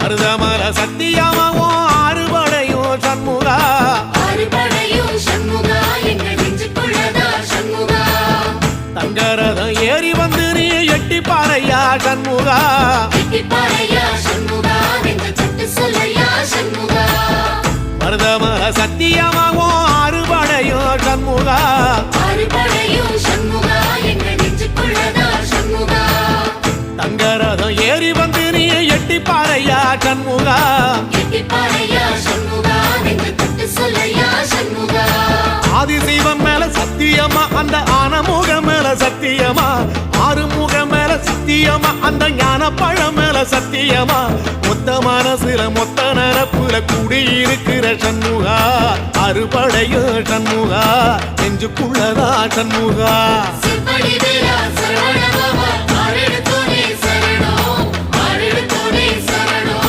மருதமல சத்தியமாவும் ஆறுபடையும் சண்முகா தங்கரதம் ஏறி வந்து நீ எட்டி பாறையா சண்முகா மருதமல சத்தியமாவும் ஆறுபடையும் சண்முகா தங்கரதம் ஏறி வந்து நீ எட்டி பாறையா சண்முகா ஆதிசைவம் மேல சத்தியமா அந்த ஆனமுகம் மேல சத்தியமா ஆறுமுகம் மேல சத்தியமா அந்த ஞான பழம் மேல சத்தியமா மொத்த மனசுல மொத்த நரப்புல குடியிருக்கிற சண்முகா அறுபடையும் சண்முகா நெஞ்சுக்குள்ளதா சண்முகா